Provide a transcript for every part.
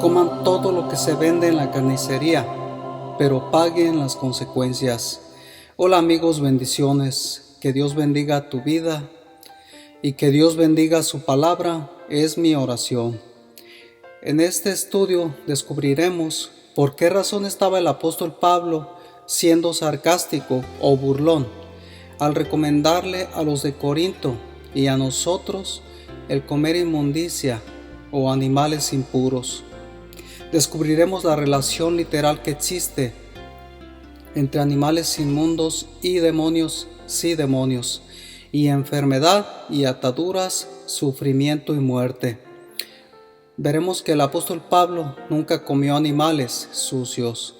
Coman todo lo que se vende en la carnicería, pero paguen las consecuencias. Hola amigos, bendiciones. Que Dios bendiga tu vida y que Dios bendiga su palabra es mi oración. En este estudio descubriremos por qué razón estaba el apóstol Pablo siendo sarcástico o burlón al recomendarle a los de Corinto y a nosotros el comer inmundicia o animales impuros. Descubriremos la relación literal que existe entre animales inmundos y demonios, y enfermedad y ataduras, sufrimiento y muerte. Veremos que el apóstol Pablo nunca comió animales sucios.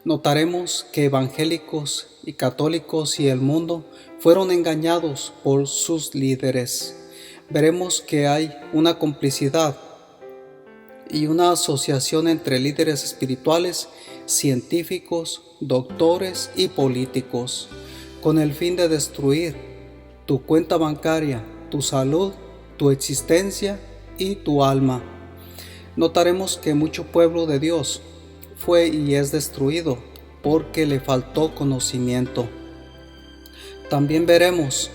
Notaremos que evangélicos y católicos y el mundo fueron engañados por sus líderes. Veremos que hay una complicidad y una asociación entre líderes espirituales, científicos, doctores y políticos, con el fin de destruir tu cuenta bancaria, tu salud, tu existencia y tu alma. Notaremos que mucho pueblo de Dios fue y es destruido porque le faltó conocimiento. También veremos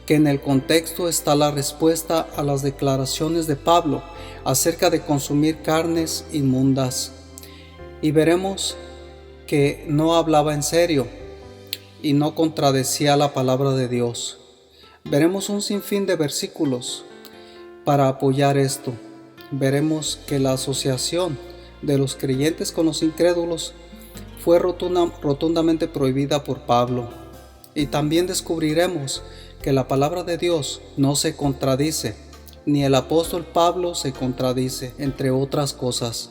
que en el contexto está la respuesta a las declaraciones de Pablo acerca de consumir carnes inmundas. Y veremos que no hablaba en serio y no contradecía la palabra de Dios. Veremos un sinfín de versículos para apoyar esto. Veremos que la asociación de los creyentes con los incrédulos fue rotundamente prohibida por Pablo. Y también descubriremos que la palabra de Dios no se contradice, ni el apóstol Pablo se contradice, entre otras cosas.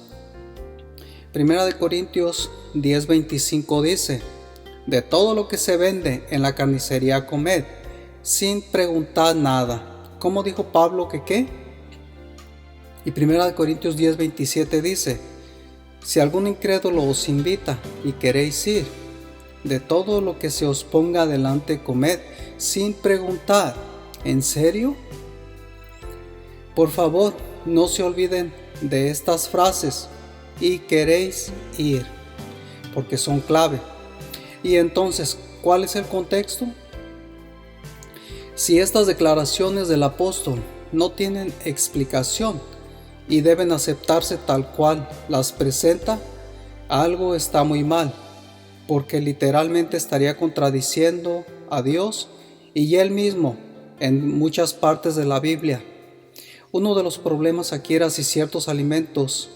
Primera de Corintios 10:25 dice: de todo lo que se vende en la carnicería comed, sin preguntar nada. ¿Cómo dijo Pablo que qué? Y Primera de Corintios 10:27 dice: si algún incrédulo os invita y queréis ir, de todo lo que se os ponga delante comed, sin preguntar. ¿En serio? Por favor, no se olviden de estas frases: y queréis ir, porque son clave. Y entonces, ¿cuál es el contexto? Si estas declaraciones del apóstol no tienen explicación y deben aceptarse tal cual las presenta, algo está muy mal, porque literalmente estaría contradiciendo a Dios y él mismo en muchas partes de la Biblia. Uno de los problemas aquí era si ciertos alimentos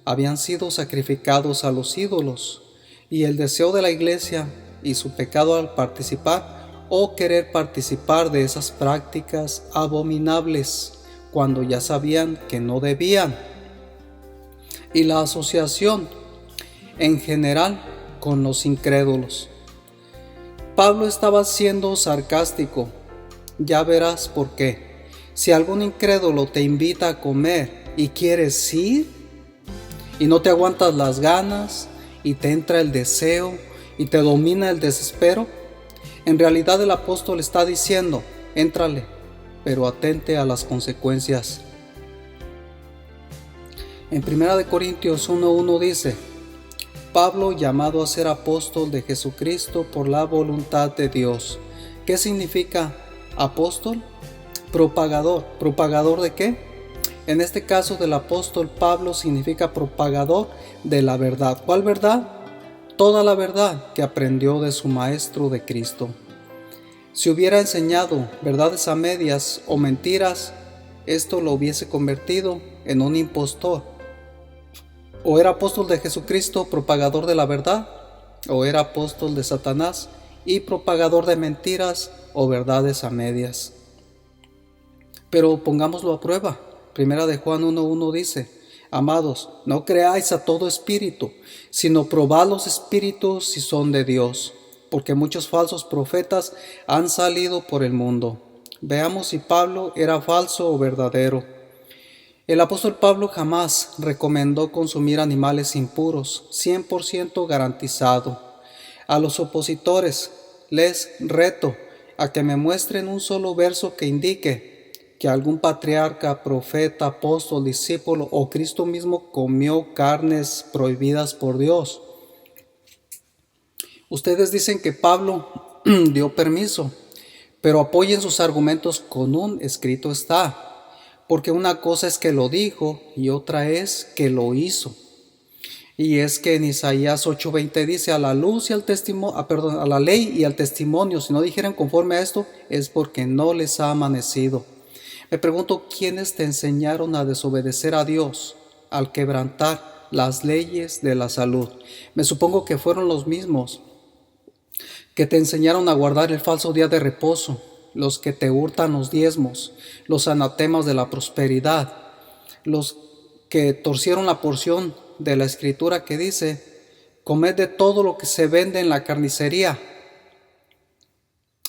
habían sido sacrificados a los ídolos, y el deseo de la iglesia y su pecado al participar o querer participar de esas prácticas abominables cuando ya sabían que no debían, y la asociación en general con los incrédulos. Pablo estaba siendo sarcástico. Ya verás por qué. Si algún incrédulo te invita a comer y quieres ir, y no te aguantas las ganas, y te entra el deseo, y te domina el desespero, en realidad el apóstol está diciendo: éntrale, pero atente a las consecuencias. En 1 Corintios 1:1 dice: Pablo, llamado a ser apóstol de Jesucristo por la voluntad de Dios. ¿Qué significa apóstol? Propagador. ¿Propagador de qué? En este caso del apóstol Pablo significa propagador de la verdad. ¿Cuál verdad? Toda la verdad que aprendió de su maestro de Cristo. Si hubiera enseñado verdades a medias o mentiras, esto lo hubiese convertido en un impostor. ¿O era apóstol de Jesucristo, propagador de la verdad? ¿O era apóstol de Satanás y propagador de mentiras o verdades a medias? Pero pongámoslo a prueba. Primera de Juan 1:1 dice: amados, no creáis a todo espíritu, sino probad los espíritus si son de Dios, porque muchos falsos profetas han salido por el mundo. Veamos si Pablo era falso o verdadero. El apóstol Pablo jamás recomendó consumir animales impuros, 100% garantizado. A los opositores les reto a que me muestren un solo verso que indique que algún patriarca, profeta, apóstol, discípulo o Cristo mismo comió carnes prohibidas por Dios. Ustedes dicen que Pablo dio permiso, pero apoyen sus argumentos con un escrito está, porque una cosa es que lo dijo y otra es que lo hizo. Y es que en Isaías 8:20 dice, a la luz y al testimonio, a la ley y al testimonio, si no dijeran conforme a esto, es porque no les ha amanecido. Me pregunto, ¿quiénes te enseñaron a desobedecer a Dios al quebrantar las leyes de la salud? Me supongo que fueron los mismos que te enseñaron a guardar el falso día de reposo, los que te hurtan los diezmos, los anatemas de la prosperidad, los que torcieron la porción de la escritura que dice, comed de todo lo que se vende en la carnicería,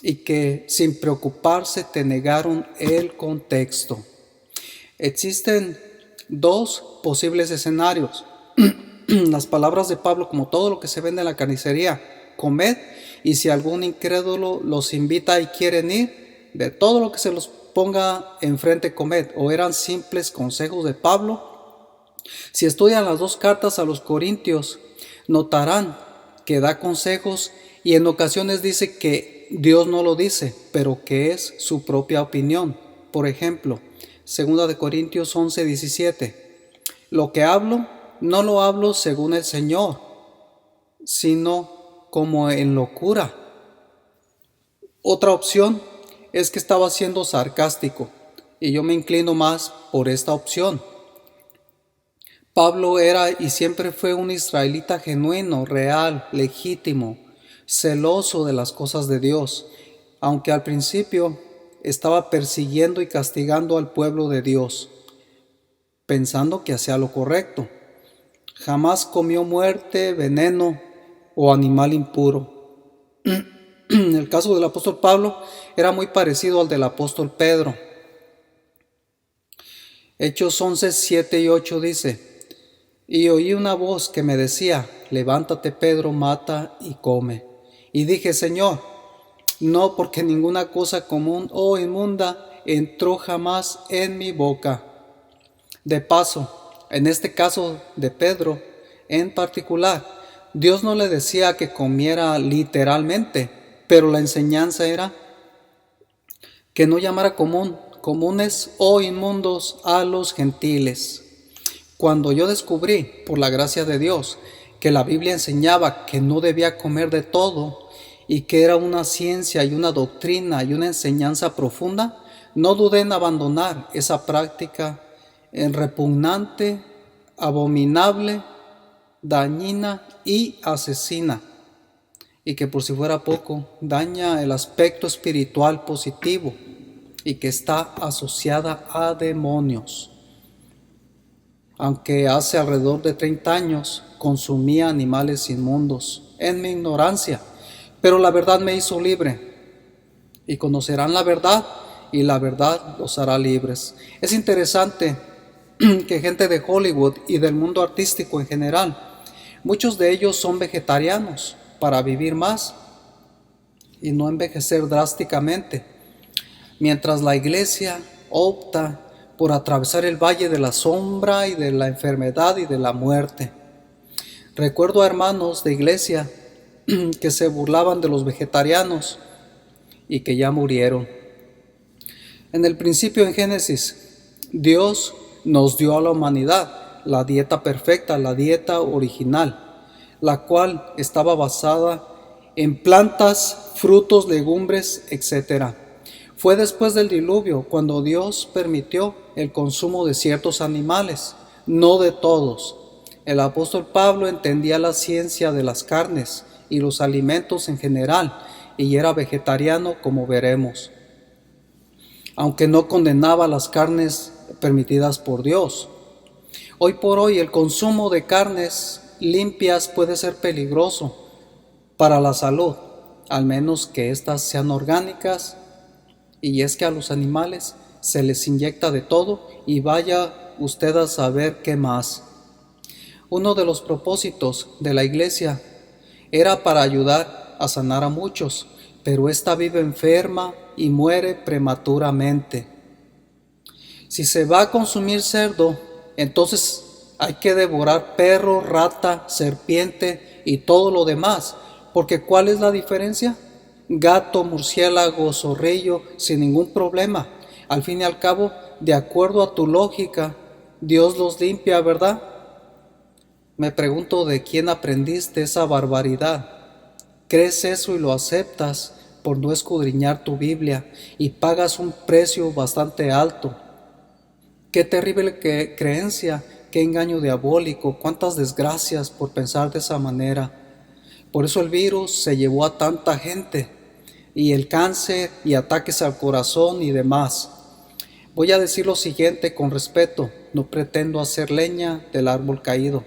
y que sin preocuparse te negaron el contexto. Existen dos posibles escenarios. Las palabras de Pablo, como todo lo que se vende en la carnicería, comed, y si algún incrédulo los invita y quieren ir, de todo lo que se los ponga enfrente comed, o eran simples consejos de Pablo. Si estudian las dos cartas a los Corintios, notarán que da consejos y en ocasiones dice que Dios no lo dice, pero que es su propia opinión. Por ejemplo, 2 de Corintios 11:17, lo que hablo, no lo hablo según el Señor, sino como en locura. Otra opción es que estaba siendo sarcástico, y yo me inclino más por esta opción. Pablo era y siempre fue un israelita genuino, real, legítimo, celoso de las cosas de Dios, aunque al principio estaba persiguiendo y castigando al pueblo de Dios, pensando que hacía lo correcto. Jamás comió muerte, veneno o animal impuro. El caso del apóstol Pablo era muy parecido al del apóstol Pedro. Hechos 11:7 y 8 dice, y oí una voz que me decía, levántate Pedro, mata y come. Y dije, Señor, no, porque ninguna cosa común o inmunda entró jamás en mi boca. De paso, en este caso de Pedro en particular, Dios no le decía que comiera literalmente, pero la enseñanza era que no llamara comunes o inmundos a los gentiles. Cuando yo descubrí, por la gracia de Dios, que la Biblia enseñaba que no debía comer de todo y que era una ciencia y una doctrina y una enseñanza profunda, no dudé en abandonar esa práctica repugnante, abominable, dañina y asesina, y que por si fuera poco, daña el aspecto espiritual positivo y que está asociada a demonios. Aunque hace alrededor de 30 años consumía animales inmundos en mi ignorancia, pero la verdad me hizo libre, y conocerán la verdad, y la verdad los hará libres. Es interesante que gente de Hollywood y del mundo artístico en general, muchos de ellos son vegetarianos para vivir más y no envejecer drásticamente, mientras la iglesia opta por atravesar el valle de la sombra y de la enfermedad y de la muerte. Recuerdo a hermanos de iglesia que se burlaban de los vegetarianos y que ya murieron. En el principio, en Génesis, Dios nos dio a la humanidad la dieta perfecta, la dieta original, la cual estaba basada en plantas, frutos, legumbres, etc. Fue después del diluvio cuando Dios permitió el consumo de ciertos animales, no de todos. El apóstol Pablo entendía la ciencia de las carnes y los alimentos en general y era vegetariano, como veremos, aunque no condenaba las carnes permitidas por Dios. Hoy por hoy el consumo de carnes limpias puede ser peligroso para la salud, al menos que éstas sean orgánicas, y es que a los animales se les inyecta de todo y vaya usted a saber qué más. Uno de los propósitos de la iglesia era para ayudar a sanar a muchos, pero ésta vive enferma y muere prematuramente. Si se va a consumir cerdo, entonces hay que devorar perro, rata, serpiente y todo lo demás, porque ¿cuál es la diferencia? Gato, murciélago, zorrillo, sin ningún problema. Al fin y al cabo, de acuerdo a tu lógica, Dios los limpia, ¿verdad? Me pregunto de quién aprendiste esa barbaridad. ¿Crees eso y lo aceptas por no escudriñar tu Biblia y pagas un precio bastante alto? Qué terrible creencia, qué engaño diabólico, cuántas desgracias por pensar de esa manera. Por eso el virus se llevó a tanta gente, y el cáncer y ataques al corazón y demás. Voy a decir lo siguiente con respeto, no pretendo hacer leña del árbol caído,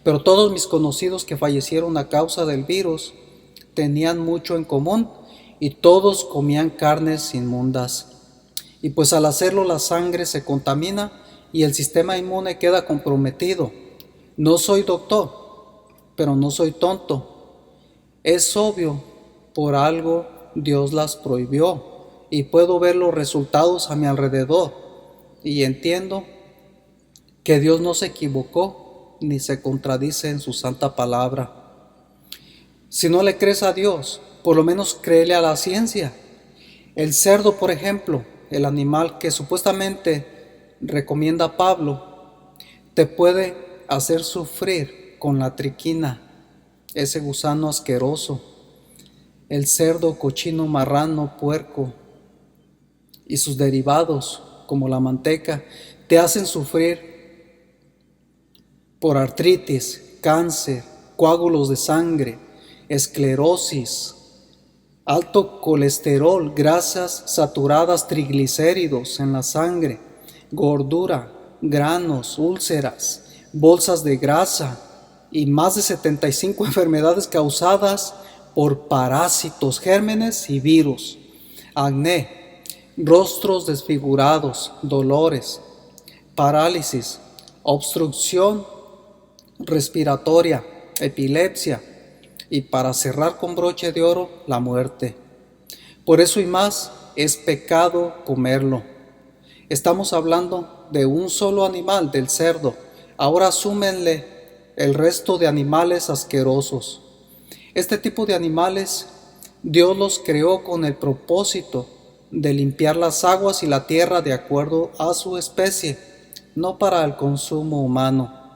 pero todos mis conocidos que fallecieron a causa del virus tenían mucho en común y todos comían carnes inmundas. Y pues al hacerlo la sangre se contamina y el sistema inmune queda comprometido. No soy doctor, pero no soy tonto. Es obvio, por algo Dios las prohibió y puedo ver los resultados a mi alrededor y entiendo que Dios no se equivocó ni se contradice en su santa palabra. Si no le crees a Dios, por lo menos créele a la ciencia. El cerdo, por ejemplo, el animal que supuestamente recomienda Pablo, te puede hacer sufrir con la triquina, ese gusano asqueroso. El cerdo, cochino, marrano, puerco y sus derivados, como la manteca, te hacen sufrir por artritis, cáncer, coágulos de sangre, esclerosis, alto colesterol, grasas saturadas, triglicéridos en la sangre, gordura, granos, úlceras, bolsas de grasa y más de 75 enfermedades causadas por parásitos, gérmenes y virus, acné, rostros desfigurados, dolores, parálisis, obstrucción respiratoria, epilepsia y para cerrar con broche de oro, la muerte. Por eso y más es pecado comerlo. Estamos hablando de un solo animal, del cerdo. Ahora súmenle el resto de animales asquerosos. Este tipo de animales Dios los creó con el propósito de limpiar las aguas y la tierra de acuerdo a su especie, no para el consumo humano.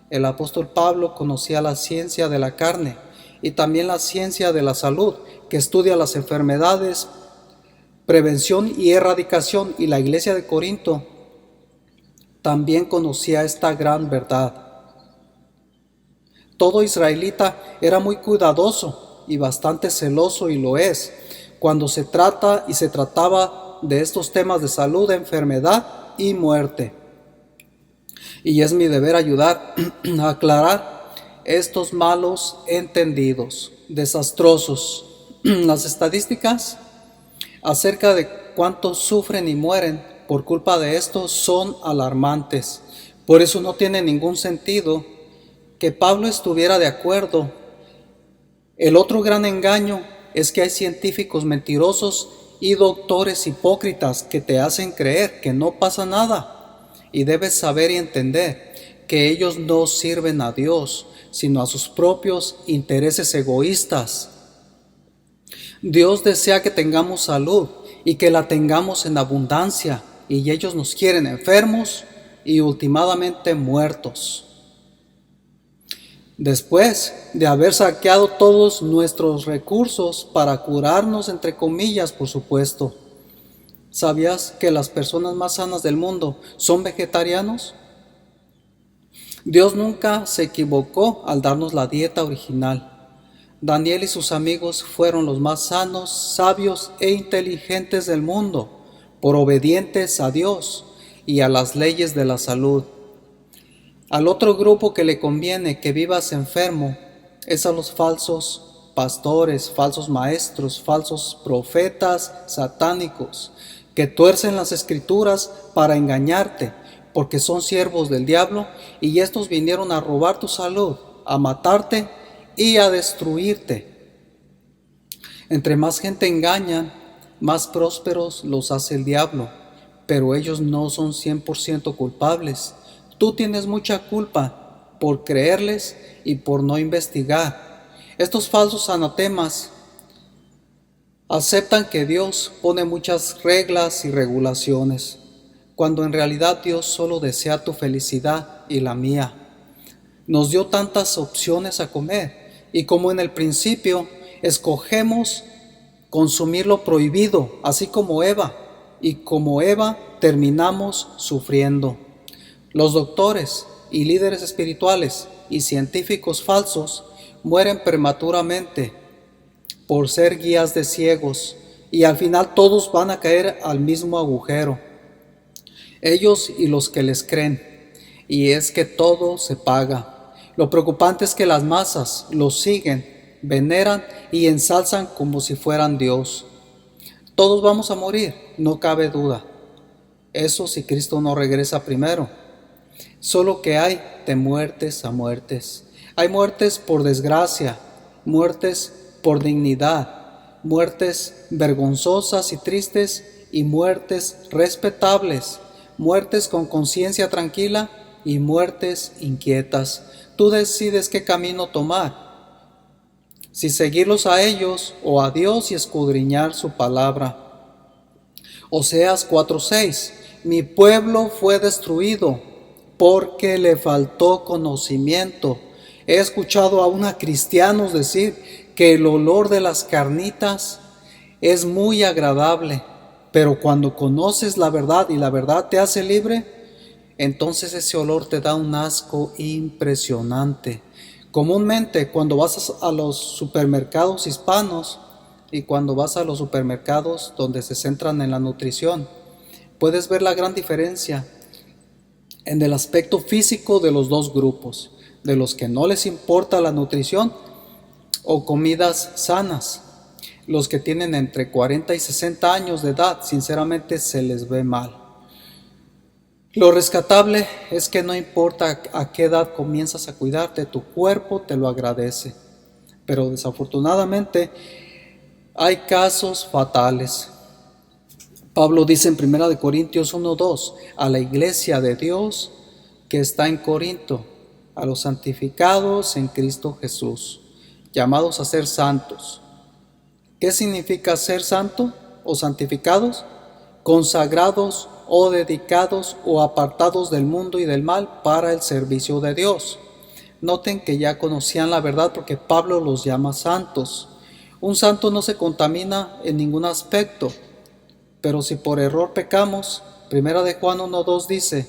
El apóstol Pablo conocía la ciencia de la carne y también la ciencia de la salud, que estudia las enfermedades, prevención y erradicación, y la iglesia de Corinto también conocía esta gran verdad. Todo israelita era muy cuidadoso y bastante celoso, y lo es, cuando se trataba de estos temas de salud, enfermedad y muerte. Y es mi deber ayudar a aclarar estos malos entendidos, desastrosos. Las estadísticas acerca de cuántos sufren y mueren por culpa de esto son alarmantes. Por eso no tiene ningún sentido que Pablo estuviera de acuerdo. El otro gran engaño es que hay científicos mentirosos y doctores hipócritas que te hacen creer que no pasa nada. Y debes saber y entender que ellos no sirven a Dios, sino a sus propios intereses egoístas. Dios desea que tengamos salud y que la tengamos en abundancia, y ellos nos quieren enfermos y últimamente muertos. Después de haber saqueado todos nuestros recursos para curarnos, entre comillas, por supuesto. ¿Sabías que las personas más sanas del mundo son vegetarianos? Dios nunca se equivocó al darnos la dieta original. Daniel y sus amigos fueron los más sanos, sabios e inteligentes del mundo, por obedientes a Dios y a las leyes de la salud. Al otro grupo que le conviene que vivas enfermo es a los falsos pastores, falsos maestros, falsos profetas satánicos, que tuercen las escrituras para engañarte, porque son siervos del diablo, y estos vinieron a robar tu salud, a matarte y a destruirte. Entre más gente engañan, más prósperos los hace el diablo, pero ellos no son 100% culpables. Tú tienes mucha culpa por creerles y por no investigar. Estos falsos anatemas aceptan que Dios pone muchas reglas y regulaciones, cuando en realidad Dios solo desea tu felicidad y la mía. Nos dio tantas opciones a comer, y como en el principio escogemos consumir lo prohibido, así como Eva, y como Eva terminamos sufriendo. Los doctores y líderes espirituales y científicos falsos mueren prematuramente por ser guías de ciegos, y al final todos van a caer al mismo agujero, ellos y los que les creen, y es que todo se paga. Lo preocupante es que las masas los siguen, veneran y ensalzan como si fueran Dios. Todos vamos a morir, no cabe duda. Eso si Cristo no regresa primero. Solo que hay de muertes a muertes. Hay muertes por desgracia, muertes por dignidad, muertes vergonzosas y tristes y muertes respetables, muertes con conciencia tranquila y muertes inquietas. Tú decides qué camino tomar, si seguirlos a ellos o a Dios y escudriñar su palabra. Oseas 4:6: mi pueblo fue destruido porque le faltó conocimiento. He escuchado a unos cristianos decir que el olor de las carnitas es muy agradable, pero cuando conoces la verdad y la verdad te hace libre, entonces ese olor te da un asco impresionante. Comúnmente cuando vas a los supermercados hispanos y cuando vas a los supermercados donde se centran en la nutrición, puedes ver la gran diferencia en el aspecto físico de los dos grupos, de los que no les importa la nutrición o comidas sanas. Los que tienen entre 40 y 60 años de edad, sinceramente se les ve mal. Lo rescatable es que no importa a qué edad comienzas a cuidarte, tu cuerpo te lo agradece. Pero desafortunadamente hay casos fatales. Pablo dice en 1 Corintios 1:2, a la iglesia de Dios que está en Corinto, a los santificados en Cristo Jesús, llamados a ser santos. ¿Qué significa ser santo o santificados? Consagrados o dedicados o apartados del mundo y del mal para el servicio de Dios. Noten que ya conocían la verdad porque Pablo los llama santos. Un santo no se contamina en ningún aspecto. Pero si por error pecamos, 1 de Juan 1:2 dice: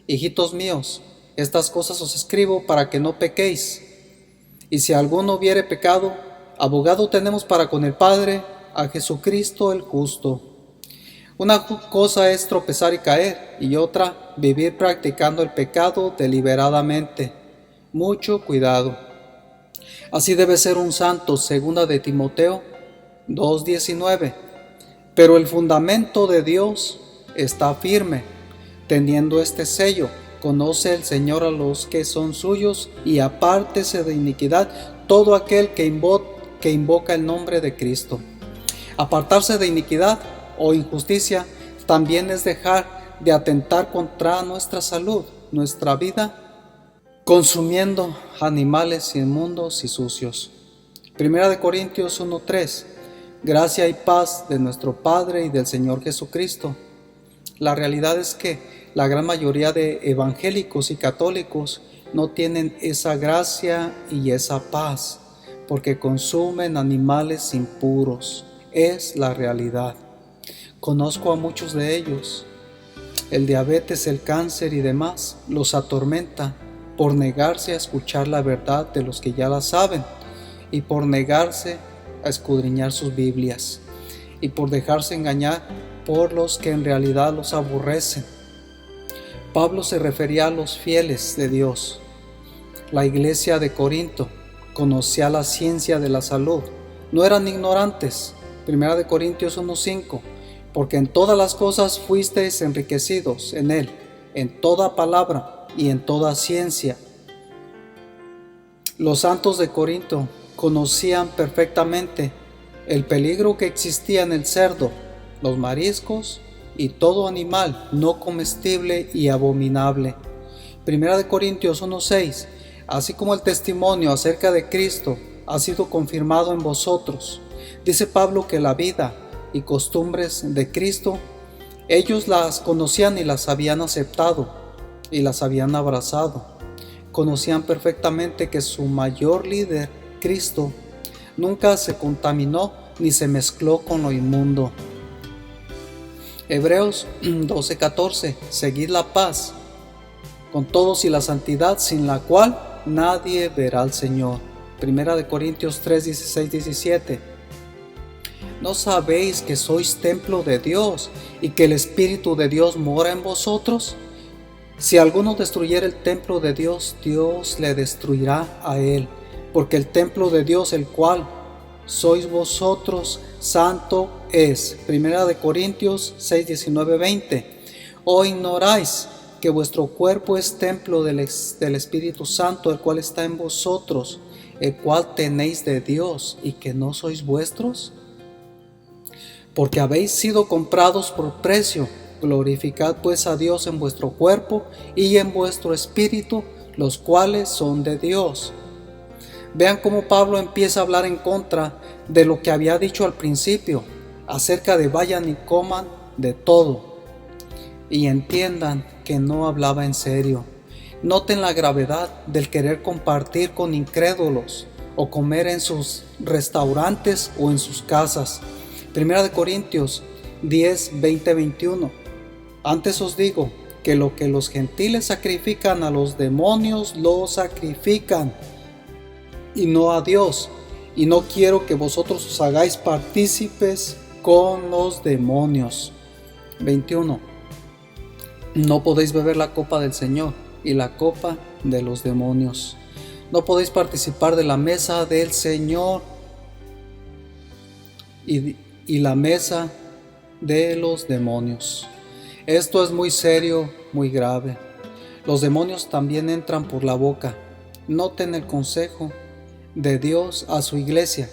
hijitos míos, estas cosas os escribo para que no pequéis. Y si alguno hubiere pecado, abogado tenemos para con el Padre, a Jesucristo el justo. Una cosa es tropezar y caer, y otra, vivir practicando el pecado deliberadamente. Mucho cuidado. Así debe ser un santo, 2 de Timoteo 2:19. Pero el fundamento de Dios está firme, teniendo este sello: conoce el Señor a los que son suyos, y apártese de iniquidad todo aquel que invoca el nombre de Cristo. Apartarse de iniquidad o injusticia también es dejar de atentar contra nuestra salud, nuestra vida, consumiendo animales inmundos y sucios. 1 Corintios 1:3: gracia y paz de nuestro Padre y del Señor Jesucristo. La realidad es que la gran mayoría de evangélicos y católicos no tienen esa gracia y esa paz, porque consumen animales impuros. Es la realidad. Conozco a muchos de ellos. El diabetes, el cáncer y demás los atormenta por negarse a escuchar la verdad de los que ya la saben, y por negarse a escudriñar sus Biblias, y por dejarse engañar por los que en realidad los aborrecen. Pablo se refería a los fieles de Dios. La iglesia de Corinto conocía la ciencia de la salud, no eran ignorantes. 1 Corintios 1:5: porque en todas las cosas fuisteis enriquecidos en él, en toda palabra y en toda ciencia. Los santos de Corinto conocían perfectamente el peligro que existía en el cerdo, los mariscos y todo animal no comestible y abominable. Primera de Corintios 1:6. Así como el testimonio acerca de Cristo ha sido confirmado en vosotros. Dice Pablo que la vida y costumbres de Cristo, ellos las conocían y las habían aceptado y las habían abrazado. Conocían perfectamente que su mayor líder, Cristo, nunca se contaminó ni se mezcló con lo inmundo. Hebreos 12:14. Seguid la paz con todos y la santidad, sin la cual nadie verá al Señor. Primera de Corintios 3:16-17. ¿No sabéis que sois templo de Dios y que el Espíritu de Dios mora en vosotros? Si alguno destruyera el templo de Dios, Dios le destruirá a él, porque el templo de Dios, el cual sois vosotros, santo es. Primera de Corintios 6:19-20. ¿O ignoráis que vuestro cuerpo es templo del Espíritu Santo, el cual está en vosotros, el cual tenéis de Dios, y que no sois vuestros? Porque habéis sido comprados por precio. Glorificad pues a Dios en vuestro cuerpo y en vuestro espíritu, los cuales son de Dios. Vean cómo Pablo empieza a hablar en contra de lo que había dicho al principio, acerca de vayan y coman de todo. Y entiendan que no hablaba en serio. Noten la gravedad del querer compartir con incrédulos o comer en sus restaurantes o en sus casas. Primera de Corintios 10:20-21. Antes os digo que lo que los gentiles sacrifican a los demonios lo sacrifican y no a Dios, y no quiero que vosotros os hagáis partícipes con los demonios. 21. No podéis beber la copa del Señor y la copa de los demonios. No podéis participar de la mesa del Señor y la mesa de los demonios. Esto es muy serio, muy grave. Los demonios también entran por la boca. Noten el consejo de Dios a su iglesia.